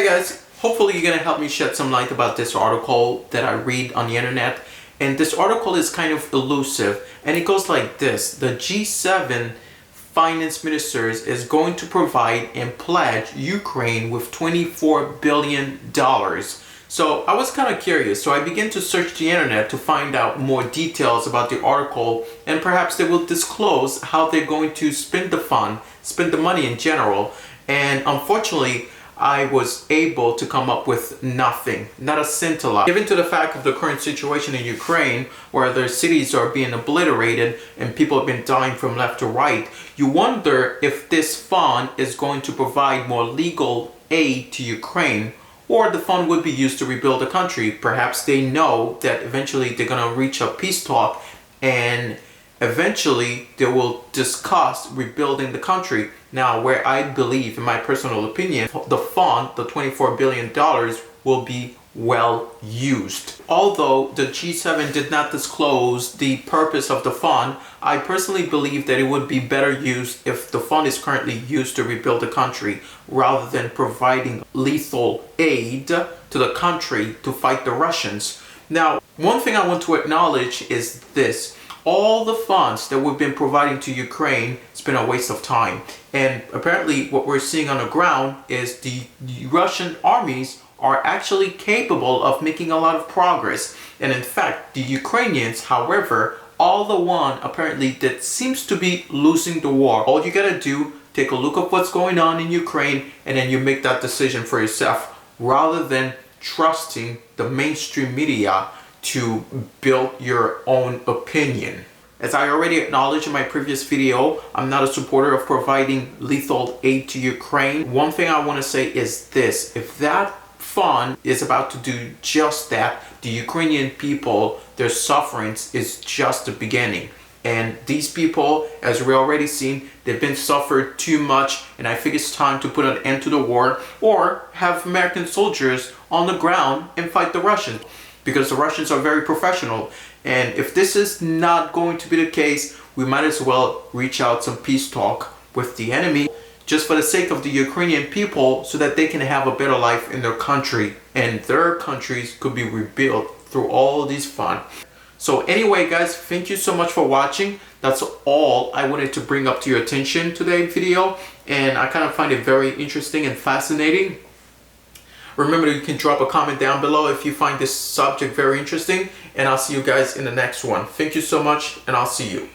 guys, hopefully you're gonna help me shed some light about this article that I read on the internet. And this article is kind of elusive, and it goes like this: the G7 finance ministers is going to provide and pledge Ukraine with $24 billion. So I was kind of curious, so I began to search the internet to find out more details about the article, and perhaps they will disclose how they're going to spend the fund, spend the money in general. And unfortunately, I was able to come up with nothing, not a scintilla. Given to the fact of the current situation in Ukraine, where their cities are being obliterated and people have been dying from left to right, you wonder if this fund is going to provide more legal aid to Ukraine, or the fund would be used to rebuild the country. Perhaps they know that eventually they're going to reach a peace talk, and eventually they will discuss rebuilding the country. Now, where I believe, in my personal opinion, the fund, the $24 billion, will be well used. Although the G7 did not disclose the purpose of the fund, I personally believe that it would be better used if the fund is currently used to rebuild the country, rather than providing lethal aid to the country to fight the Russians. Now, one thing I want to acknowledge is this: all the funds that we've been providing to Ukraine, it's been a waste of time. And apparently what we're seeing on the ground is the Russian armies are actually capable of making a lot of progress. And in fact, the Ukrainians, however, are the one apparently that seems to be losing the war. All you gotta do, take a look at what's going on in Ukraine, and then you make that decision for yourself, rather than trusting the mainstream media to build your own opinion. As I already acknowledged in my previous video, I'm not a supporter of providing lethal aid to Ukraine. One thing I want to say is this: if that fund is about to do just that, the Ukrainian people, their sufferings is just the beginning. And these people, as we already seen, they've been suffered too much, and I think it's time to put an end to the war, or have American soldiers on the ground and fight the Russians, because the Russians are very professional. And if this is not going to be the case, we might as well reach out some peace talk with the enemy, just for the sake of the Ukrainian people, so that they can have a better life in their country, and their countries could be rebuilt through all these funds. So anyway, guys, thank you so much for watching. That's all I wanted to bring up to your attention today's video, and I kind of find it very interesting and fascinating. Remember, you can drop a comment down below if you find this subject very interesting, and I'll see you guys in the next one. Thank you so much, and I'll see you.